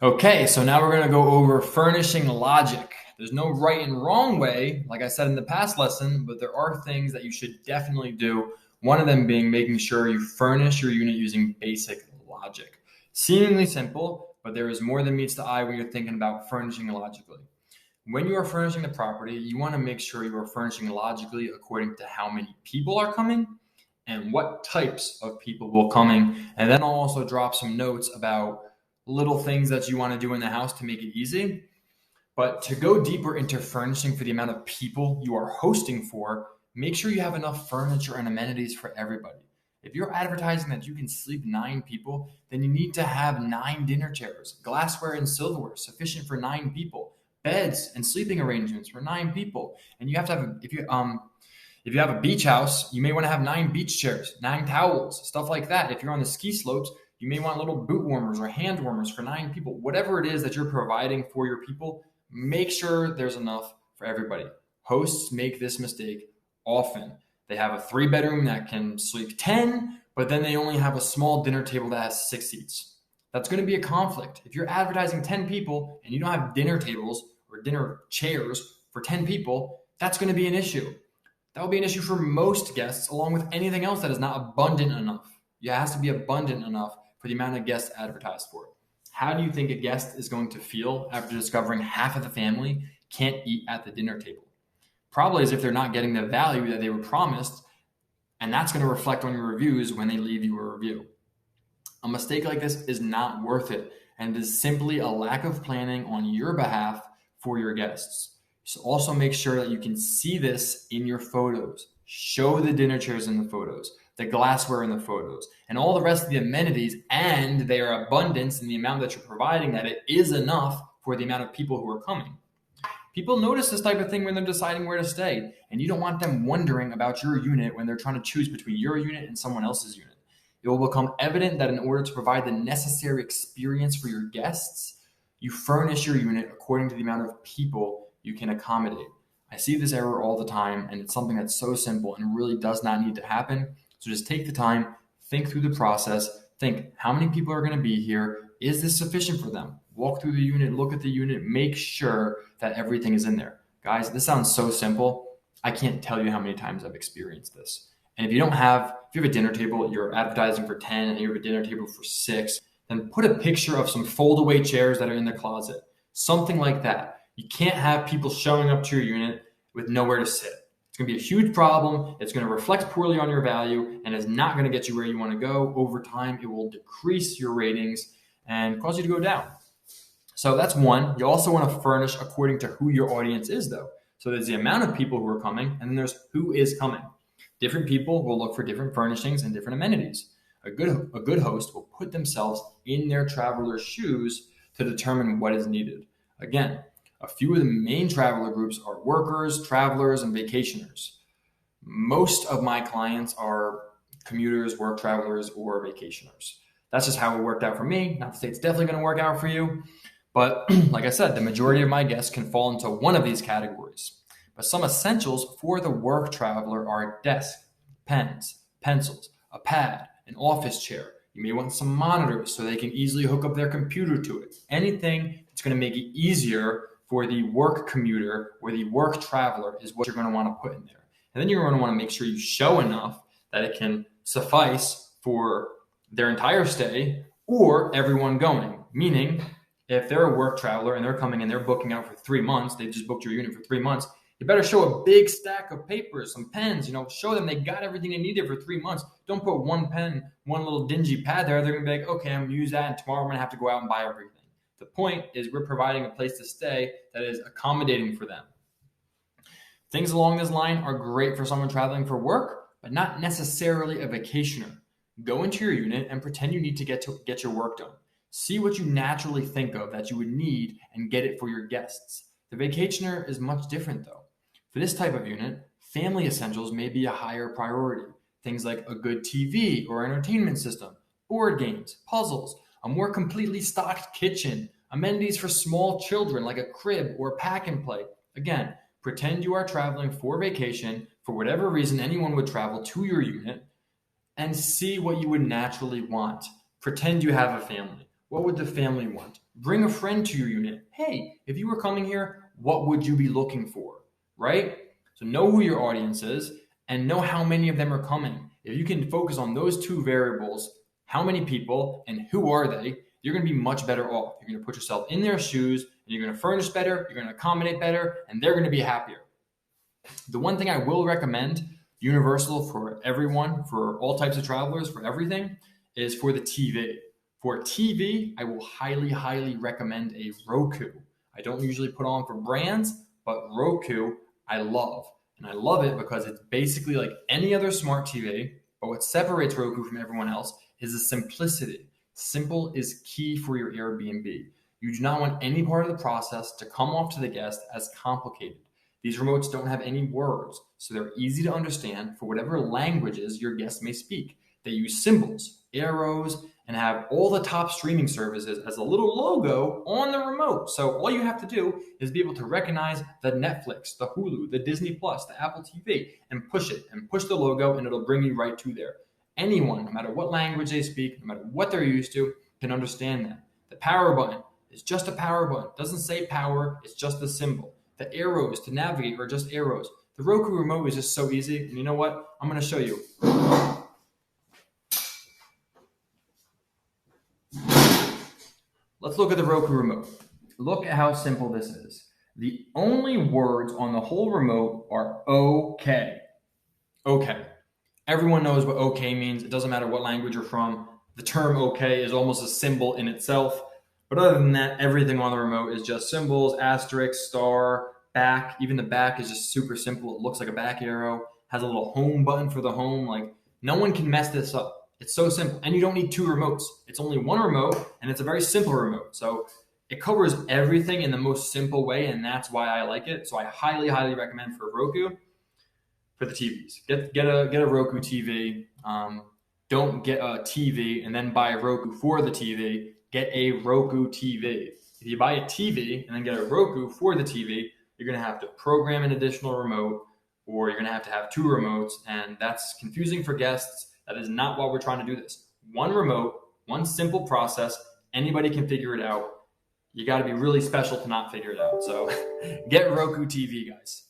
Okay, so now we're going to go over furnishing logic. There's no right and wrong way, like I said in the past lesson, but there are things that you should definitely do. One of them being making sure you furnish your unit using basic logic. Seemingly simple, but there is more than meets the eye when you're thinking about furnishing logically. When you are furnishing the property, you want to make sure you are furnishing logically according to how many people are coming and what types of people will coming. And then I'll also drop some notes about little things that you want to do in the house to make it easy. But to go deeper into furnishing for the amount of people you are hosting for, make sure you have enough furniture and amenities for everybody. If you're advertising that you can sleep 9 people, then you need to have 9 dinner chairs, glassware and silverware sufficient for 9 people, beds and sleeping arrangements for 9 people. And you have to have, if you have a beach house, you may want to have 9 beach chairs, 9 towels, stuff like that. If you're on the ski slopes, you may want little boot warmers or hand warmers for 9 people. Whatever it is that you're providing for your people, make sure there's enough for everybody. Hosts make this mistake often. They have a 3-bedroom that can sleep 10, but then they only have a small dinner table that has 6 seats. That's going to be a conflict. If you're advertising 10 people and you don't have dinner tables or dinner chairs for 10 people, that's going to be an issue. That will be an issue for most guests, along with anything else that is not abundant enough. It has to be abundant enough for the amount of guests advertised for. How do you think a guest is going to feel after discovering half of the family can't eat at the dinner table? Probably as if they're not getting the value that they were promised, and that's going to reflect on your reviews when they leave you a review. A mistake like this is not worth it, and it is simply a lack of planning on your behalf for your guests. So also make sure that you can see this in your photos. Show the dinner chairs in the photos, the glassware in the photos, and all the rest of the amenities, and their abundance in the amount that you're providing, that it is enough for the amount of people who are coming. People notice this type of thing when they're deciding where to stay, and you don't want them wondering about your unit when they're trying to choose between your unit and someone else's unit. It will become evident that in order to provide the necessary experience for your guests, you furnish your unit according to the amount of people you can accommodate. I see this error all the time, and it's something that's so simple and really does not need to happen. So just take the time, think through the process, think how many people are going to be here. Is this sufficient for them? Walk through the unit, look at the unit, make sure that everything is in there. Guys, this sounds so simple. I can't tell you how many times I've experienced this. And if you have a dinner table, you're advertising for 10 and you have a dinner table for 6, then put a picture of some fold-away chairs that are in the closet. Something like that. You can't have people showing up to your unit with nowhere to sit. It's going to be a huge problem. It's going to reflect poorly on your value, and it's not going to get you where you want to go. Over time, it will decrease your ratings and cause you to go down. So that's one. You also want to furnish according to who your audience is, though. So there's the amount of people who are coming, and then there's who is coming. Different people will look for different furnishings and different amenities. A good host will put themselves in their traveler's shoes to determine what is needed. Again, a few of the main traveler groups are workers, travelers, and vacationers. Most of my clients are commuters, work travelers, or vacationers. That's just how it worked out for me. Not to say it's definitely going to work out for you. But like I said, the majority of my guests can fall into one of these categories. But some essentials for the work traveler are a desk, pens, pencils, a pad, an office chair. You may want some monitors so they can easily hook up their computer to it. Anything that's going to make it easier for the work commuter or the work traveler is what you're going to want to put in there. And then you're going to want to make sure you show enough that it can suffice for their entire stay or everyone going. Meaning, if they're a work traveler and they're coming and they're booking out for 3 months, they just booked your unit for 3 months, you better show a big stack of papers, some pens, show them they got everything they needed for 3 months. Don't put one pen, one little dingy pad there. They're going to be like, okay, I'm going to use that, and tomorrow I'm going to have to go out and buy everything. The point is we're providing a place to stay that is accommodating for them. Things along this line are great for someone traveling for work, but not necessarily a vacationer. Go into your unit and pretend you need to get your work done. See what you naturally think of that you would need and get it for your guests. The vacationer is much different though. For this type of unit, family essentials may be a higher priority. Things like a good TV or entertainment system, board games, puzzles, a more completely stocked kitchen, amenities for small children like a crib or pack and play. Again, pretend you are traveling for vacation. For whatever reason, anyone would travel to your unit and see what you would naturally want. Pretend you have a family. What would the family want? Bring a friend to your unit. Hey, if you were coming here, what would you be looking for, right? So know who your audience is and know how many of them are coming. If you can focus on those two variables, how many people and who are they, you're going to be much better off. You're going to put yourself in their shoes, and you're going to furnish better, you're going to accommodate better, and they're going to be happier. The one thing I will recommend, universal for everyone, for all types of travelers, for everything, is for the TV. For TV, I will highly, highly recommend a Roku. I don't usually put on for brands, but Roku, I love. And I love it because it's basically like any other smart TV, but what separates Roku from everyone else is the simplicity. Simple is key for your Airbnb. You do not want any part of the process to come off to the guest as complicated. These remotes don't have any words, so they're easy to understand for whatever languages your guests may speak. They use symbols, arrows, and have all the top streaming services as a little logo on the remote. So all you have to do is be able to recognize the Netflix, the Hulu, the Disney Plus, the Apple TV, and push it, and push the logo, and it'll bring you right to there. Anyone, no matter what language they speak, no matter what they're used to, can understand that. The power button is just a power button. It doesn't say power, it's just a symbol. The arrows to navigate are just arrows. The Roku remote is just so easy. And you know what? I'm going to show you. Let's look at the Roku remote. Look at how simple this is. The only words on the whole remote are OK. OK. Everyone knows what OK means. It doesn't matter what language you're from. The term OK is almost a symbol in itself. But other than that, everything on the remote is just symbols, asterisk, star, back. Even the back is just super simple. It looks like a back arrow. Has a little home button for the home. Like, no one can mess this up. It's so simple. And you don't need two remotes. It's only one remote, and it's a very simple remote. So it covers everything in the most simple way, and that's why I like it. So I highly, highly recommend for Roku, for the TVs. Get a Roku TV. Don't get a TV and then buy a Roku for the TV. Get a Roku TV. If you buy a TV and then get a Roku for the TV, you're going to have to program an additional remote, or you're going to have two remotes, and that's confusing for guests. That is not why we're trying to do this. One remote, one simple process. Anybody can figure it out. You got to be really special to not figure it out. So get Roku TV, guys.